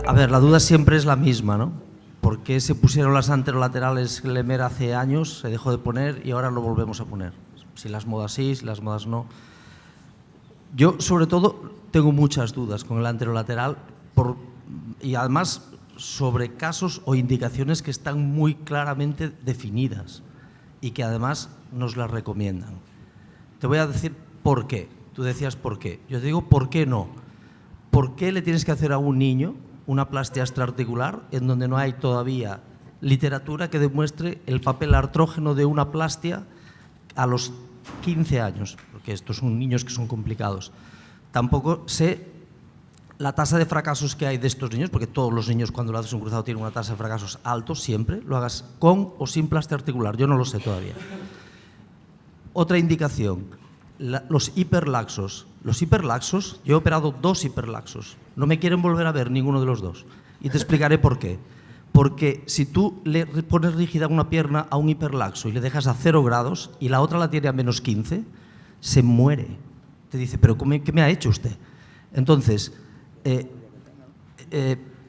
A ver, la duda siempre es la misma, ¿no? ¿Por qué se pusieron las anterolaterales Lemer hace años, se dejó de poner y ahora lo volvemos a poner? Si las modas sí, si las modas no. Yo, sobre todo, tengo muchas dudas con el anterolateral y además sobre casos o indicaciones que están muy claramente definidas y que además nos las recomiendan. Te voy a decir por qué. Tú decías por qué. Yo te digo por qué no. ¿Por qué le tienes que hacer a un niño una plastia extraarticular en donde no hay todavía literatura que demuestre el papel artrógeno de una plastia a los 15 años? Porque estos son niños que son complicados. Tampoco sé la tasa de fracasos que hay de estos niños, porque todos los niños cuando lo haces un cruzado tienen una tasa de fracasos alto, siempre, lo hagas con o sin plastia articular, yo no lo sé todavía. Otra indicación, los hiperlaxos. Los hiperlaxos, yo he operado 2 hiperlaxos, no me quieren volver a ver ninguno de los 2. Y te explicaré por qué. Porque si tú le pones rígida una pierna a un hiperlaxo y le dejas a 0 grados y la otra la tiene a menos 15, se muere. Te dice, ¿pero qué me ha hecho usted? Entonces,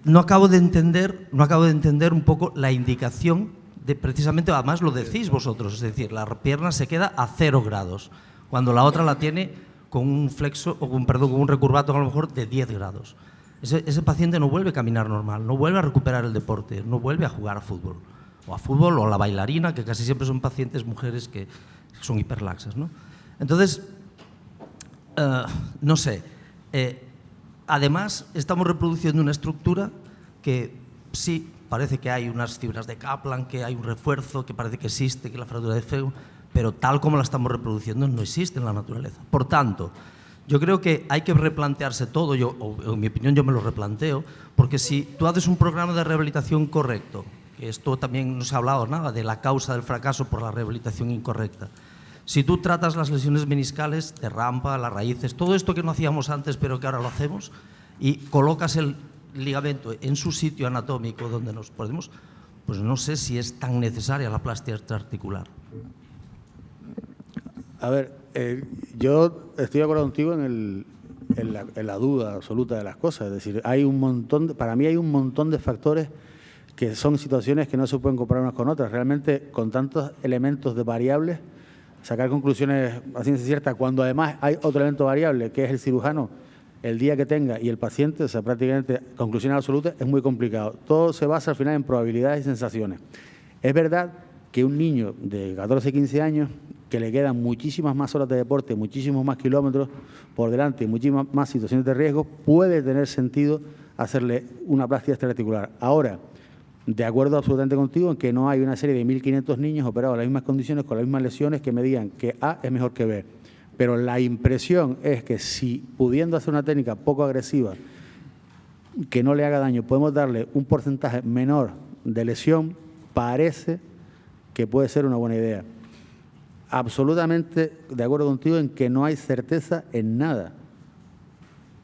no acabo de entender un poco la indicación de, precisamente, además lo decís vosotros, es decir, la pierna se queda a 0 grados, cuando la otra la tiene con un flexo, con un recurvato a lo mejor de 10 grados. Ese paciente no vuelve a caminar normal, no vuelve a recuperar el deporte, no vuelve a jugar a fútbol o a la bailarina, que casi siempre son pacientes mujeres que son hiperlaxas, ¿no? Entonces, no sé. Además, estamos reproduciendo una estructura que sí, parece que hay unas fibras de Kaplan, que hay un refuerzo, que parece que existe, que la fractura de Feu, pero tal como la estamos reproduciendo no existe en la naturaleza. Por tanto, yo creo que hay que replantearse todo, o en mi opinión yo me lo replanteo, porque si tú haces un programa de rehabilitación correcto, que esto también no se ha hablado nada de la causa del fracaso por la rehabilitación incorrecta, si tú tratas las lesiones meniscales de rampa, las raíces, todo esto que no hacíamos antes pero que ahora lo hacemos, y colocas el ligamento en su sitio anatómico donde nos podemos, pues no sé si es tan necesaria la plastia extraarticular. A ver, yo estoy de acuerdo contigo en la duda absoluta de las cosas. Es decir, para mí hay un montón de factores que son situaciones que no se pueden comparar unas con otras. Realmente, con tantos elementos de variables, sacar conclusiones a ciencia cierta, cuando además hay otro elemento variable, que es el cirujano, el día que tenga y el paciente, o sea, prácticamente conclusiones absolutas, es muy complicado. Todo se basa al final en probabilidades y sensaciones. Es verdad que un niño de 14, 15 años, que le quedan muchísimas más horas de deporte, muchísimos más kilómetros por delante y muchísimas más situaciones de riesgo, puede tener sentido hacerle una plastia extraarticular. Ahora, de acuerdo absolutamente contigo en que no hay una serie de 1.500 niños operados en las mismas condiciones, con las mismas lesiones, que me digan que A es mejor que B. Pero la impresión es que si pudiendo hacer una técnica poco agresiva, que no le haga daño, podemos darle un porcentaje menor de lesión, parece que puede ser una buena idea. Absolutamente de acuerdo contigo en que no hay certeza en nada,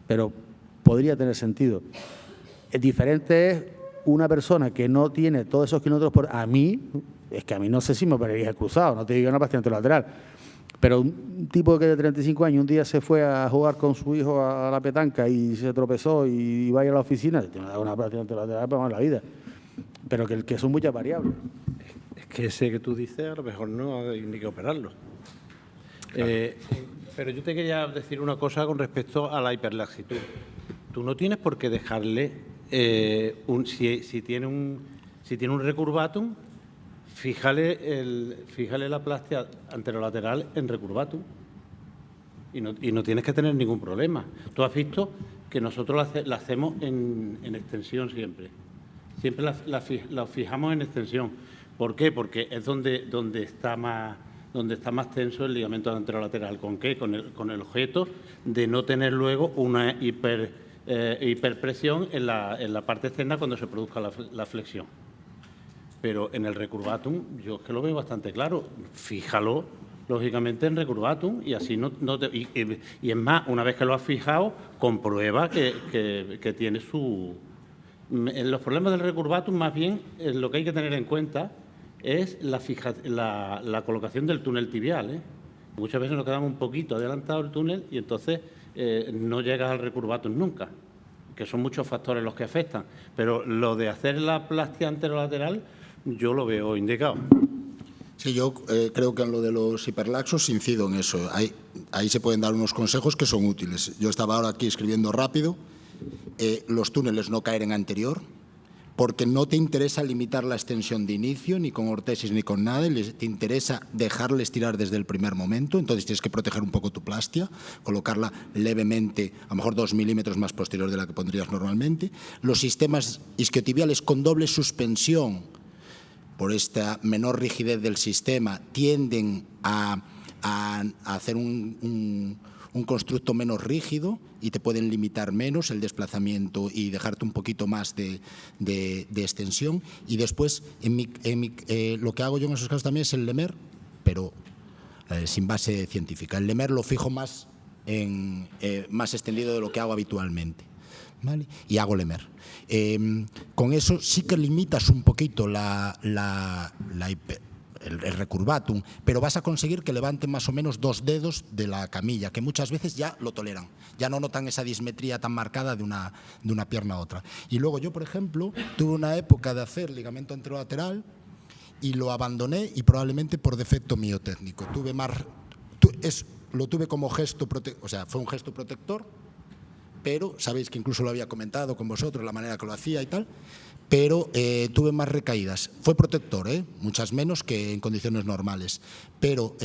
pero podría tener sentido. Diferente es una persona que no tiene todos esos kilómetros a mí, es que a mí no sé si me operaría el cruzado, no te digo una plastia anterolateral, pero un tipo que de 35 años un día se fue a jugar con su hijo a la petanca y se tropezó y va a ir a la oficina, te da una plastia anterolateral para la vida, pero que son muchas variables. Que ese que tú dices, a lo mejor no hay ni que operarlo. Claro. Pero yo te quería decir una cosa con respecto a la hiperlaxitud. Tú no tienes por qué dejarle, si tiene un recurvatum, fíjale la plastia anterolateral en recurvatum y no tienes que tener ningún problema. Tú has visto que nosotros la hacemos en extensión siempre. Siempre la fijamos en extensión. ¿Por qué? Porque es donde está más tenso el ligamento anterolateral. ¿Con qué? Con el objeto de no tener luego una hiperpresión en la parte externa cuando se produzca la flexión. Pero en el recurvatum yo es que lo veo bastante claro. Fíjalo, lógicamente, en recurvatum y así y es más, una vez que lo has fijado, comprueba que tiene su... En los problemas del recurvatum, más bien, lo que hay que tener en cuenta es la colocación del túnel tibial. Muchas veces nos quedamos un poquito adelantado el túnel y entonces no llegas al recurvatum nunca. que son muchos factores los que afectan, pero lo de hacer la plastia anterolateral yo lo veo indicado. Sí, yo creo que en lo de los hiperlaxos incido en eso. Ahí se pueden dar unos consejos que son útiles. Yo estaba ahora aquí escribiendo rápido. Los túneles no caer en anterior, porque no te interesa limitar la extensión de inicio, ni con ortesis ni con nada, te interesa dejarle estirar desde el primer momento, entonces tienes que proteger un poco tu plastia, colocarla levemente, a lo mejor 2 milímetros más posterior de la que pondrías normalmente. Los sistemas isquiotibiales con doble suspensión, por esta menor rigidez del sistema, tienden a hacer un constructo menos rígido y te pueden limitar menos el desplazamiento y dejarte un poquito más de extensión. Y después, lo que hago yo en esos casos también es el Lemer, pero sin base científica. El Lemer lo fijo más extendido de lo que hago habitualmente, ¿vale? Y hago Lemer. Con eso sí que limitas un poquito el recurvatum, pero vas a conseguir que levanten más o menos 2 dedos de la camilla, que muchas veces ya lo toleran, ya no notan esa dismetría tan marcada de una pierna a otra. Y luego yo, por ejemplo, tuve una época de hacer ligamento anterolateral y lo abandoné, y probablemente por defecto mío técnico. Lo tuve como gesto, o sea, fue un gesto protector, pero sabéis que incluso lo había comentado con vosotros, la manera que lo hacía y tal, pero tuve más recaídas. Fue protector, muchas menos que en condiciones normales. Pero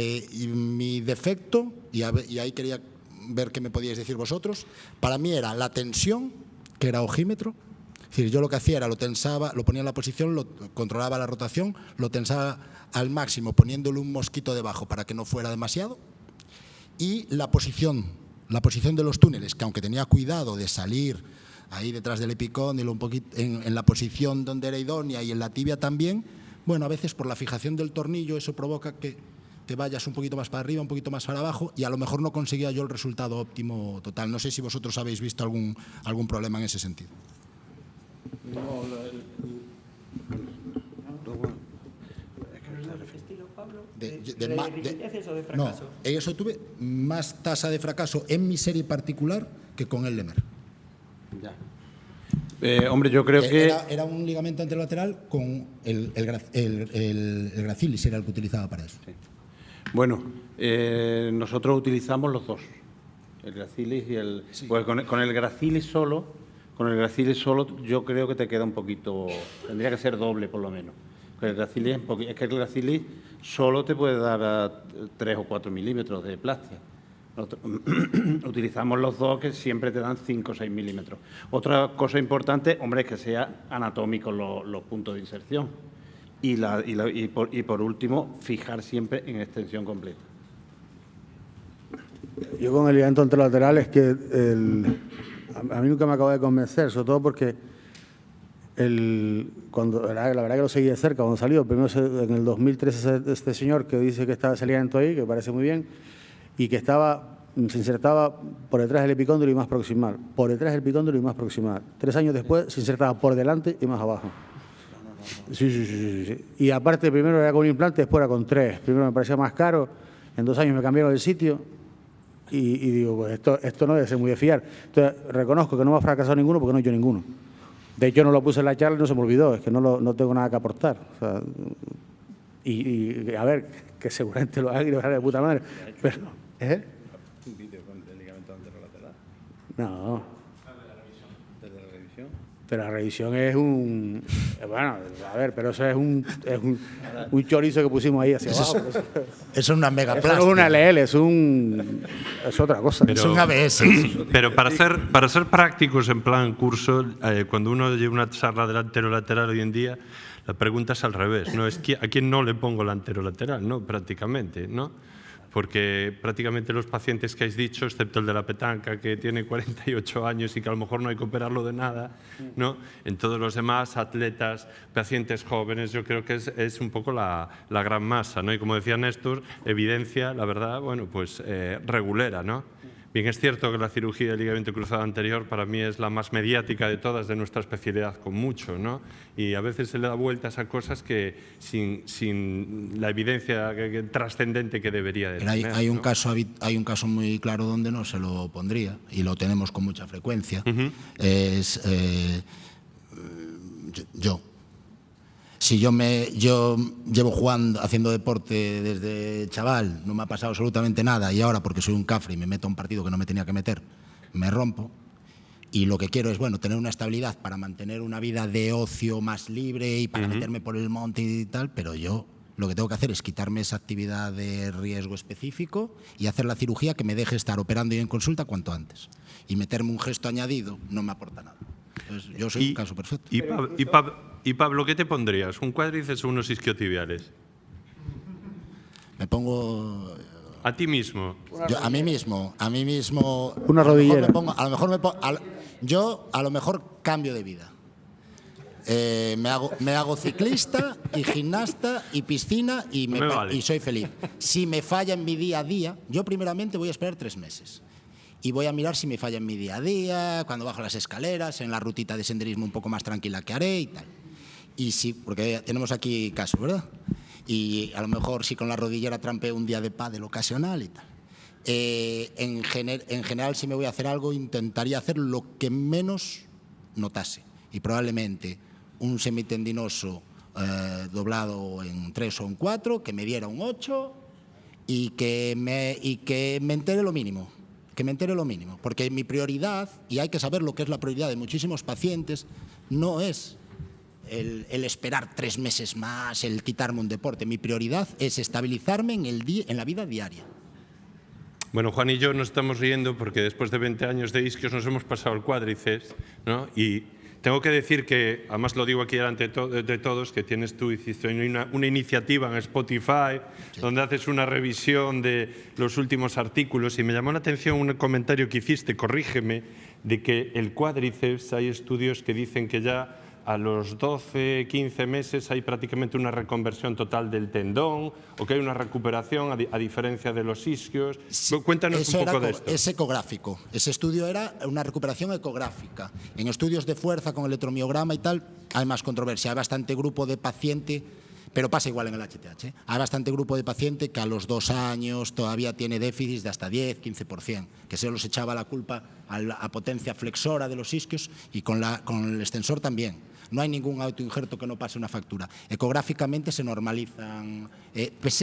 mi defecto, y ahí quería ver qué me podíais decir vosotros, para mí era la tensión, que era ojímetro. Es decir, yo lo que hacía era lo tensaba, lo ponía en la posición, lo controlaba la rotación, lo tensaba al máximo poniéndole un mosquito debajo para que no fuera demasiado. Y la posición de los túneles, que aunque tenía cuidado de salir ahí detrás del epicóndilo, un poquito en la posición donde era idónea y en la tibia también, bueno, a veces por la fijación del tornillo eso provoca que te vayas un poquito más para arriba, un poquito más para abajo, y a lo mejor no conseguía yo el resultado óptimo total. No sé si vosotros habéis visto algún problema en ese sentido. No, en eso tuve más tasa de fracaso en mi serie particular que con el Lemer. Ya. Hombre, yo creo que... Era un ligamento anterolateral con el gracilis, era el que utilizaba para eso. Sí. Bueno, nosotros utilizamos los dos, el gracilis y el... Sí. Pues con el gracilis solo, yo creo que te queda un poquito... Tendría que ser doble, por lo menos. El gracilis es que el gracilis solo te puede dar 3 o 4 milímetros de plastia. Utilizamos los dos, que siempre te dan 5 o 6 milímetros. Otra cosa importante, hombre, es que sea anatómicos los puntos de inserción. Y por último, fijar siempre en extensión completa. Yo con el ligamento anterolateral es que a mí nunca me acabó de convencer, sobre todo porque la verdad que lo seguí de cerca cuando salió. Primero en el 2013 este señor que dice que estaba ese ligamento ahí, que parece muy bien, y que se insertaba por detrás del epicóndilo y más proximal, por detrás del epicóndilo y más proximal. 3 años después se insertaba por delante y más abajo. Sí. Y aparte, primero era con un implante, después era con 3. Primero me parecía más caro, en 2 años me cambiaron el sitio y digo, pues esto no debe ser muy de fiar. Entonces, reconozco que no me ha fracasado ninguno porque no he hecho ninguno. De hecho, no lo puse en la charla y no se me olvidó, es que no tengo nada que aportar. O sea, y a ver, que seguramente lo hagan y lo harán de puta madre. Pero, ¿Un vídeo con el ligamento anterolateral? No. ¿Desde la revisión? Pero la revisión es un... Bueno, a ver, pero eso es un chorizo que pusimos ahí hacia abajo. Es una mega plástica. Eso no es una LL, es otra cosa. Es un ABS. Pero para ser prácticos en plan curso, cuando uno lleva una charla del anterolateral hoy en día, la pregunta es al revés, ¿no? Es ¿a quién no le pongo el anterolateral? ¿No? Prácticamente, ¿no? Porque prácticamente los pacientes que habéis dicho, excepto el de la petanca, que tiene 48 años y que a lo mejor no hay que operarlo de nada, ¿no? En todos los demás, atletas, pacientes jóvenes, yo creo que es un poco la gran masa, ¿no? Y como decía Néstor, evidencia, la verdad, bueno, pues regulera, ¿no? Bien, es cierto que la cirugía de ligamento cruzado anterior para mí es la más mediática de todas de nuestra especialidad, con mucho, ¿no? Y a veces se le da vueltas a cosas que sin la evidencia trascendente que debería de tener. Hay un ¿no? hay un caso muy claro donde no se lo pondría, y lo tenemos con mucha frecuencia. Es yo. Si yo llevo jugando, haciendo deporte desde chaval, no me ha pasado absolutamente nada, y ahora porque soy un cafre y me meto a un partido que no me tenía que meter, me rompo, y lo que quiero es, bueno, tener una estabilidad para mantener una vida de ocio más libre y para meterme por el monte y tal, pero yo lo que tengo que hacer es quitarme esa actividad de riesgo específico y hacer la cirugía que me deje estar operando y en consulta cuanto antes. Y meterme un gesto añadido no me aporta nada. Entonces, yo soy un caso perfecto. ¿Y Pablo, qué te pondrías? ¿Un cuádriceps o unos isquiotibiales? Me pongo... ¿A ti mismo? A mí mismo. Una rodillera. Yo a lo mejor cambio de vida. Me hago ciclista y gimnasta y piscina y soy feliz. Si me falla en mi día a día, yo primeramente voy a esperar 3 meses. Y voy a mirar si me falla en mi día a día, cuando bajo las escaleras, en la rutita de senderismo un poco más tranquila que haré y tal. Y sí, porque tenemos aquí casos, ¿verdad? Y a lo mejor sí con la rodillera trampeo un día de pádel ocasional y tal. En general, si me voy a hacer algo, intentaría hacer lo que menos notase. Y probablemente un semitendinoso doblado en 3 o en 4, que me diera un 8 y que me entere lo mínimo. Porque mi prioridad, y hay que saber lo que es la prioridad de muchísimos pacientes, no es el esperar 3 meses más, el quitarme un deporte. Mi prioridad es estabilizarme en la vida diaria. Bueno, Juan y yo nos estamos riendo porque después de 20 años de isquios nos hemos pasado el cuádriceps, ¿no? Y tengo que decir que, además lo digo aquí delante de todos, que hiciste una iniciativa en Spotify, sí, donde haces una revisión de los últimos artículos, y me llamó la atención un comentario que hiciste, corrígeme, de que el cuádriceps, hay estudios que dicen que ya a los 12, 15 meses hay prácticamente una reconversión total del tendón, o que hay una recuperación a diferencia de los isquios. Sí, cuéntanos un poco de esto. Es ecográfico. Ese estudio era una recuperación ecográfica. En estudios de fuerza con electromiograma y tal hay más controversia. Hay bastante grupo de paciente, pero pasa igual en el HTH. Hay bastante grupo de paciente que a los 2 años todavía tiene déficits de hasta 10, 15%, que se los echaba la culpa a la potencia flexora de los isquios, y con el extensor también. No hay ningún autoinjerto que no pase una factura. Ecográficamente se normalizan,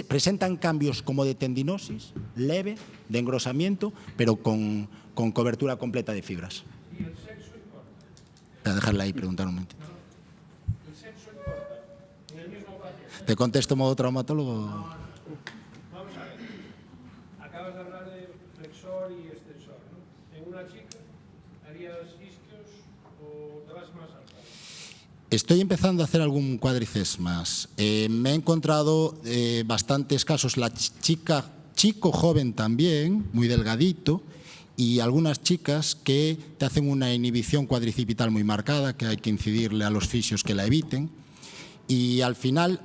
presentan cambios como de tendinosis leve, de engrosamiento, pero con cobertura completa de fibras. ¿Y el sexo importa? Voy a dejarla ahí, preguntar un momento. ¿El sexo importa? En el mismo paciente. ¿Te contesto modo traumatólogo? Vamos a ver. Acabas de hablar de flexor y extensor, ¿no? En una chica, ¿harías isquios o te vas más alto? Estoy empezando a hacer algún cuádriceps más. Me he encontrado bastantes casos, chico joven también, muy delgadito, y algunas chicas que te hacen una inhibición cuadricipital muy marcada, que hay que incidirle a los fisios que la eviten, y al final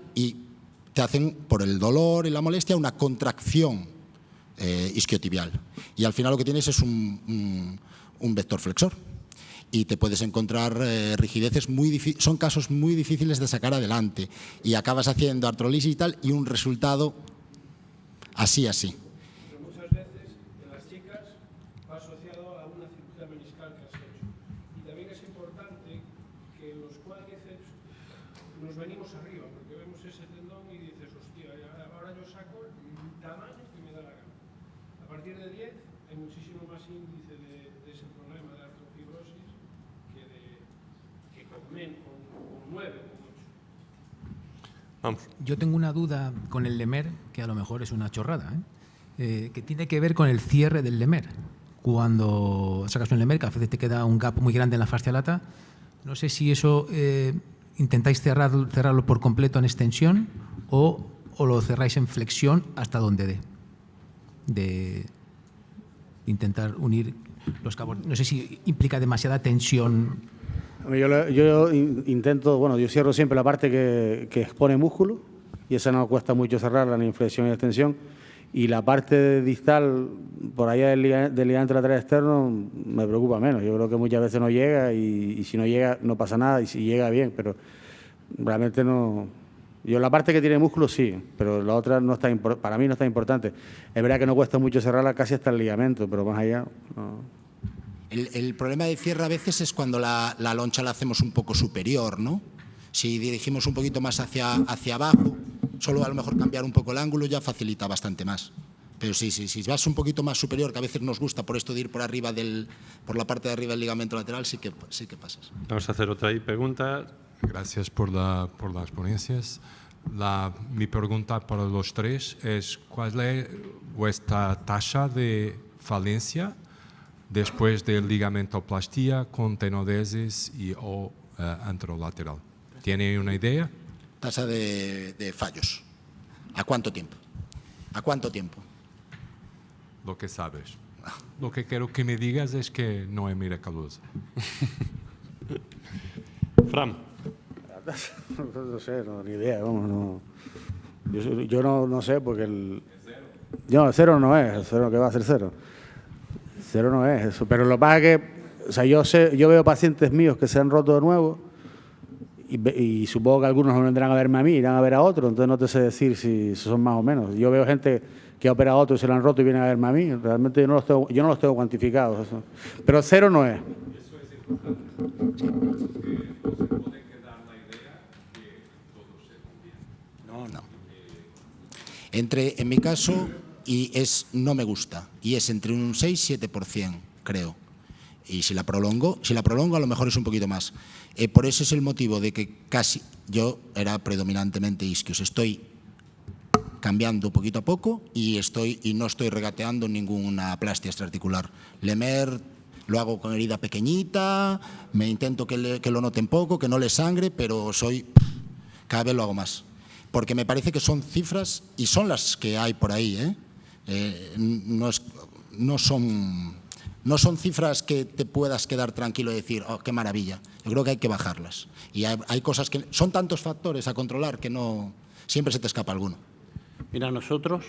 te hacen, por el dolor y la molestia, una contracción isquiotibial. Y al final lo que tienes es un vector flexor. Y te puedes encontrar rigideces son casos muy difíciles de sacar adelante, y acabas haciendo artrolisis y tal, y un resultado así. Pero muchas veces en las chicas va asociado a una cirugía meniscal que has hecho. Y también es importante que los cuádriceps nos venimos arriba, porque vemos ese tendón y dices, hostia, ahora yo saco el tamaño que me da la gana. A partir de 10 hay muchísimo más índice de ese problema de artrofibrosis que con 9 o con 8. Vamos. Yo tengo una duda con el Lemer, que a lo mejor es una chorrada, que tiene que ver con el cierre del Lemer. Cuando sacas un Lemer, que a veces te queda un gap muy grande en la fascia lata, no sé si eso intentáis cerrarlo por completo en extensión o lo cerráis en flexión hasta donde dé. De intentar unir los cabos. No sé si implica demasiada tensión. Yo intento, bueno, yo cierro siempre la parte que expone músculo, y esa no cuesta mucho cerrarla, ni en flexión ni extensión, Y la parte distal, por allá del ligamento lateral externo, me preocupa menos. Yo creo que muchas veces no llega y si no llega no pasa nada, y si llega bien, pero realmente no. Yo la parte que tiene músculo sí, pero la otra no está para mí no está importante. Es verdad que no cuesta mucho cerrarla casi hasta el ligamento, pero más allá no. El problema de cierre a veces es cuando la loncha la hacemos un poco superior, ¿no? Si dirigimos un poquito más hacia abajo, solo a lo mejor cambiar un poco el ángulo ya facilita bastante más. Pero sí, si vas un poquito más superior, que a veces nos gusta por esto de ir por arriba por la parte de arriba del ligamento lateral, sí que pasas. Vamos a hacer otra pregunta. Gracias por las ponencias. Mi pregunta para los tres es, ¿cuál es vuestra tasa de falencia después de ligamentoplastia con tenodesis o anterolateral? ¿Tiene una idea? Tasa de fallos. ¿A cuánto tiempo? ¿A cuánto tiempo? Lo que sabes. Lo que quiero que me digas es que no es miraculoso. Fran. No sé, ni idea, vamos, no. Yo no sé porque No, cero no es, cero que va a ser cero. Cero no es eso, pero lo que pasa es que, o sea, yo veo pacientes míos que se han roto de nuevo y supongo que algunos no vendrán a verme a mí, irán a ver a otro, entonces no te sé decir si son más o menos. Yo veo gente que ha operado a otro y se lo han roto y vienen a verme a mí, realmente yo no los tengo cuantificados, eso. Pero cero no es. No. En mi caso, no me gusta, y es entre un 6-7%, creo. Y si la prolongo, a lo mejor es un poquito más. Por eso es el motivo de que yo era predominantemente isquios. Estoy cambiando poquito a poco y no estoy regateando ninguna plastia extraarticular. Lemer lo hago con herida pequeñita, me intento que lo noten poco, que no le sangre, pero cada vez lo hago más. Porque me parece que son cifras, y son las que hay por ahí, no son cifras que te puedas quedar tranquilo y decir, oh, qué maravilla. Yo creo que hay que bajarlas. Y hay cosas que son tantos factores a controlar que no siempre se te escapa alguno. Mira, nosotros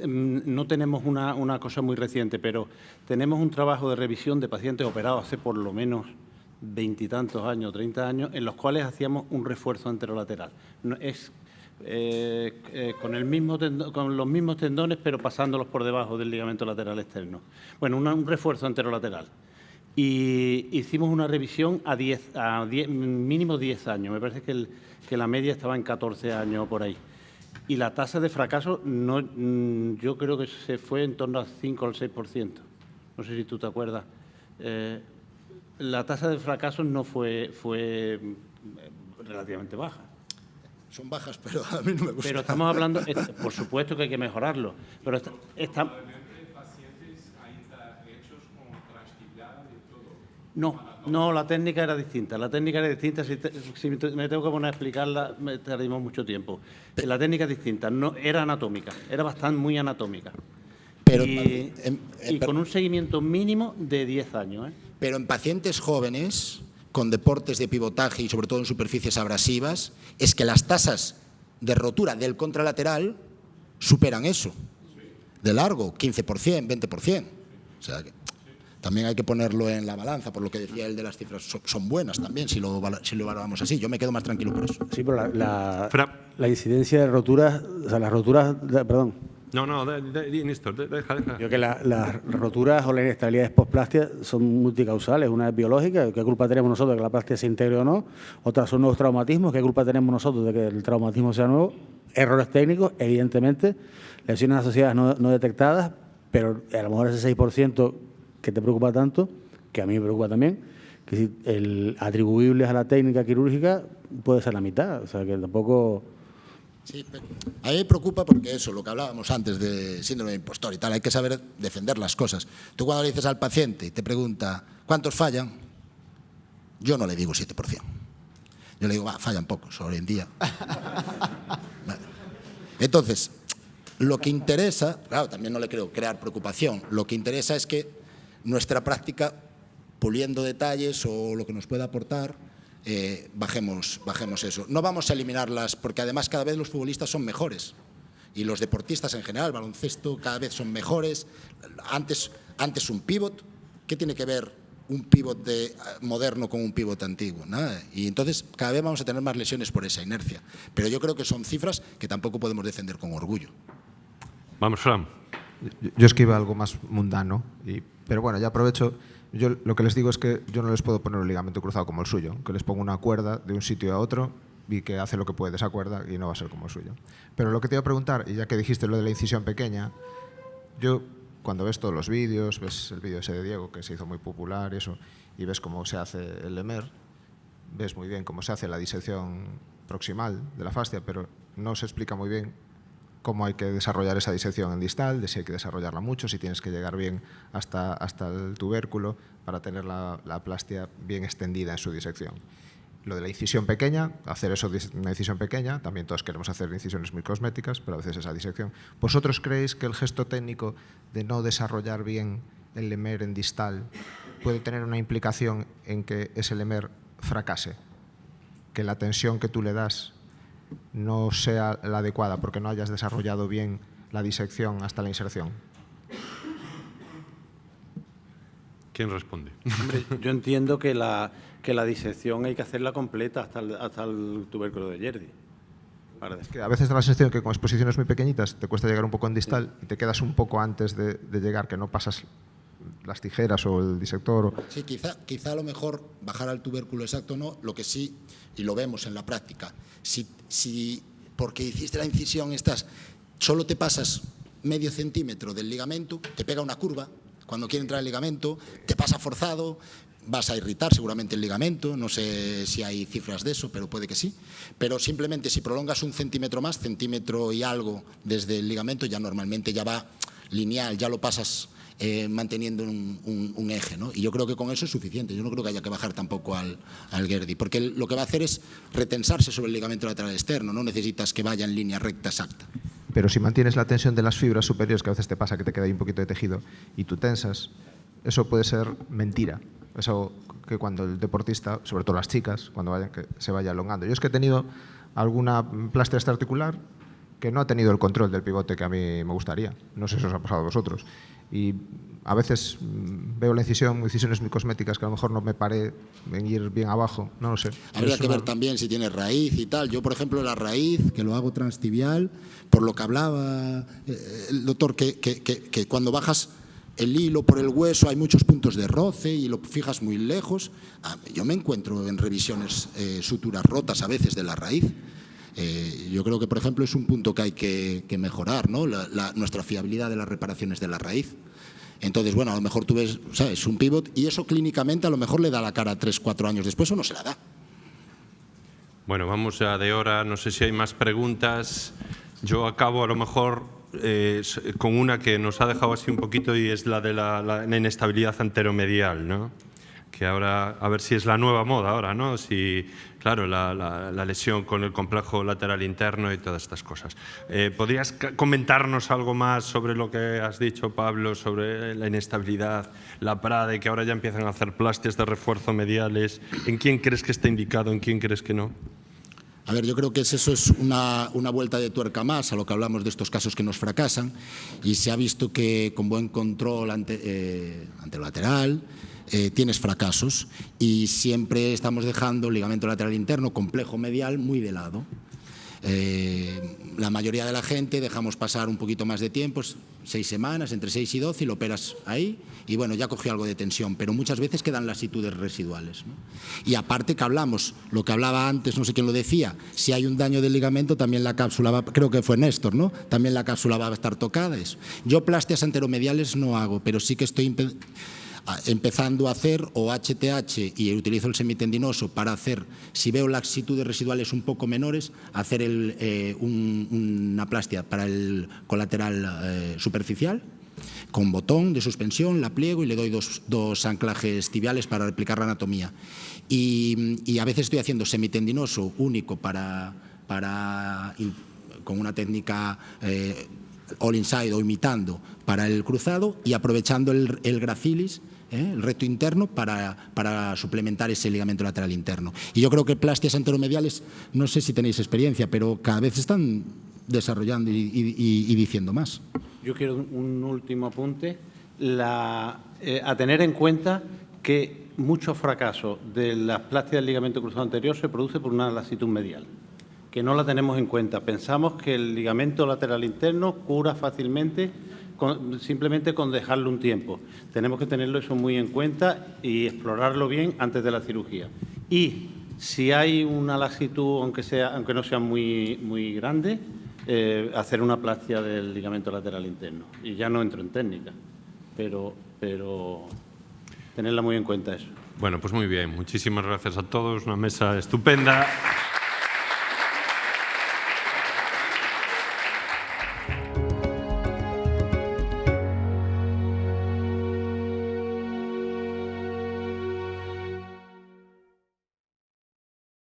no tenemos una cosa muy reciente, pero tenemos un trabajo de revisión de pacientes operados hace por lo menos 20 y tantos años, 30 años, en los cuales hacíamos un refuerzo anterolateral. Con los mismos tendones, pero pasándolos por debajo del ligamento lateral externo. Bueno, un refuerzo anterolateral. Y hicimos una revisión a mínimo 10 años. Me parece que la media estaba en 14 años o por ahí. Y la tasa de fracaso, yo creo que se fue en torno al 5 o al 6%. No sé si tú te acuerdas. La tasa de fracaso no fue relativamente baja. Son bajas, pero a mí no me gusta. Pero estamos hablando, por supuesto que hay que mejorarlo, pero No, la técnica era distinta. Si me tengo que poner a explicarla, me tardamos mucho tiempo. La técnica es distinta, no era anatómica, era muy anatómica. Pero, y con un seguimiento mínimo de 10 años. Pero en pacientes jóvenes, con deportes de pivotaje y sobre todo en superficies abrasivas, es que las tasas de rotura del contralateral superan eso. De largo, 15%, 20%. O sea, que también hay que ponerlo en la balanza, por lo que decía él de las cifras. Son buenas también, si lo valoramos así. Yo me quedo más tranquilo por eso. Sí, pero la incidencia de roturas, o sea, las roturas, perdón. No, Néstor, deja. Yo que las roturas o las inestabilidades postplastia son multicausales. Una es biológica, ¿qué culpa tenemos nosotros de que la plastia se integre o no? Otras son nuevos traumatismos, ¿qué culpa tenemos nosotros de que el traumatismo sea nuevo? Errores técnicos, evidentemente, lesiones asociadas no detectadas, pero a lo mejor ese 6% que te preocupa tanto, que a mí me preocupa también, que si atribuibles a la técnica quirúrgica puede ser la mitad, o sea que tampoco. Sí, a mí me preocupa porque eso, lo que hablábamos antes de síndrome de impostor y tal, hay que saber defender las cosas. Tú cuando le dices al paciente y te pregunta ¿cuántos fallan? Yo no le digo 7%. Yo le digo, fallan pocos hoy en día. Vale. Entonces, lo que interesa, claro, también no le quiero crear preocupación, lo que interesa es que nuestra práctica, puliendo detalles o lo que nos pueda aportar, bajemos eso. No vamos a eliminarlas, porque además cada vez los futbolistas son mejores. Y los deportistas en general, baloncesto, cada vez son mejores. Antes un pívot, ¿qué tiene que ver un pívot moderno con un pívot antiguo? Nada. Y entonces cada vez vamos a tener más lesiones por esa inercia. Pero yo creo que son cifras que tampoco podemos defender con orgullo. Vamos, Fran. Yo es que iba a algo más mundano, pero bueno, ya aprovecho. Yo lo que les digo es que yo no les puedo poner un ligamento cruzado como el suyo, que les pongo una cuerda de un sitio a otro y que hace lo que puede esa cuerda y no va a ser como el suyo. Pero lo que te iba a preguntar, y ya que dijiste lo de la incisión pequeña, yo cuando ves todos los vídeos, ves el vídeo ese de Diego que se hizo muy popular y eso, y ves cómo se hace el Lemer, ves muy bien cómo se hace la disección proximal de la fascia, pero no se explica muy bien cómo hay que desarrollar esa disección en distal, de si hay que desarrollarla mucho, si tienes que llegar bien hasta el tubérculo para tener la plastia bien extendida en su disección. Lo de la incisión pequeña, hacer eso de una incisión pequeña, también todos queremos hacer incisiones muy cosméticas, pero a veces esa disección. ¿Vosotros creéis que el gesto técnico de no desarrollar bien el Lemer en distal puede tener una implicación en que ese Lemer fracase? Que la tensión que tú le das no sea la adecuada porque no hayas desarrollado bien la disección hasta la inserción. ¿Quién responde? Hombre, yo entiendo que la disección hay que hacerla completa hasta el tubérculo de Yerdi. Es que a veces da la sensación que con exposiciones muy pequeñitas te cuesta llegar un poco en distal y te quedas un poco antes de llegar, que no pasas las tijeras o el disector. Sí, quizá a lo mejor bajar al tubérculo exacto no, lo que sí, y lo vemos en la práctica, si porque hiciste la incisión solo te pasas medio centímetro del ligamento, te pega una curva, cuando quiere entrar el ligamento, te pasa forzado, vas a irritar seguramente el ligamento, no sé si hay cifras de eso, pero puede que sí. Pero simplemente si prolongas un centímetro más, centímetro y algo desde el ligamento, ya normalmente ya va lineal, ya lo pasas manteniendo un eje, ¿no? Y yo creo que con eso es suficiente. Yo no creo que haya que bajar tampoco al Gerdi, porque lo que va a hacer es retensarse sobre el ligamento lateral externo, no necesitas que vaya en línea recta exacta. Pero si mantienes la tensión de las fibras superiores, que a veces te pasa que te queda ahí un poquito de tejido, y tú tensas, eso puede ser mentira. Eso que cuando el deportista, sobre todo las chicas, cuando vayan, que se vaya elongando. Yo es que he tenido alguna plastia extraarticular que no ha tenido el control del pivote que a mí me gustaría. No sé si os ha pasado a vosotros. Y a veces veo la incisiones muy cosméticas que a lo mejor no me paré en ir bien abajo, no lo sé. Habría que ver también si tiene raíz y tal. Yo, por ejemplo, la raíz, que lo hago transtibial, por lo que hablaba el doctor, que cuando bajas el hilo por el hueso hay muchos puntos de roce y lo fijas muy lejos. Yo me encuentro en revisiones suturas rotas a veces de la raíz. Yo creo que, por ejemplo, es un punto que hay que mejorar, ¿no? Nuestra fiabilidad de las reparaciones de la raíz. Entonces, bueno, a lo mejor tú ves, ¿sabes?, un pivot y eso clínicamente a lo mejor le da la cara 3-4 años después o no se la da. Bueno, vamos ya de hora, no sé si hay más preguntas. Yo acabo a lo mejor con una que nos ha dejado así un poquito y es la de la inestabilidad anteromedial, ¿no? Que ahora, a ver si es la nueva moda ahora, ¿no? Si, claro, la lesión con el complejo lateral interno y todas estas cosas. ¿Podrías comentarnos algo más sobre lo que has dicho, Pablo, sobre la inestabilidad, la PRADE, que ahora ya empiezan a hacer plastias de refuerzo mediales? ¿En quién crees que está indicado, en quién crees que no? A ver, yo creo que eso es una vuelta de tuerca más a lo que hablamos de estos casos que nos fracasan y se ha visto que con buen control anterolateral tienes fracasos y siempre estamos dejando el ligamento lateral interno, complejo medial, muy de lado. La mayoría de la gente dejamos pasar un poquito más de tiempo, 6 semanas, entre 6 y 12, y lo operas ahí y bueno, ya cogió algo de tensión, pero muchas veces quedan lasitudes residuales, ¿no? Y aparte que hablamos, lo que hablaba antes, no sé quién lo decía, si hay un daño del ligamento también la cápsula va, creo que fue Néstor, ¿no? También la cápsula va a estar tocada. Eso. Yo plastias anteromediales no hago, pero sí que estoy empezando a hacer o HTH y utilizo el semitendinoso para hacer, si veo laxitudes residuales un poco menores, hacer una plastia para el colateral superficial con botón de suspensión, la pliego y le doy dos anclajes tibiales para replicar la anatomía. Y a veces estoy haciendo semitendinoso único con una técnica all inside o imitando para el cruzado y aprovechando el gracilis, el recto interno, para suplementar ese ligamento lateral interno. Y yo creo que plastias anteromediales, no sé si tenéis experiencia, pero cada vez están desarrollando y diciendo más. Yo quiero un último apunte. A tener en cuenta que muchos fracasos de las plásticas del ligamento cruzado anterior se produce por una lasitud medial, que no la tenemos en cuenta. Pensamos que el ligamento lateral interno cura fácilmente simplemente con dejarlo un tiempo. Tenemos que tenerlo eso muy en cuenta y explorarlo bien antes de la cirugía. Y si hay una lasitud, aunque no sea muy grande, hacer una plastia del ligamento lateral interno. Y ya no entro en técnica, pero tenerla muy en cuenta eso. Bueno, pues muy bien. Muchísimas gracias a todos. Una mesa estupenda.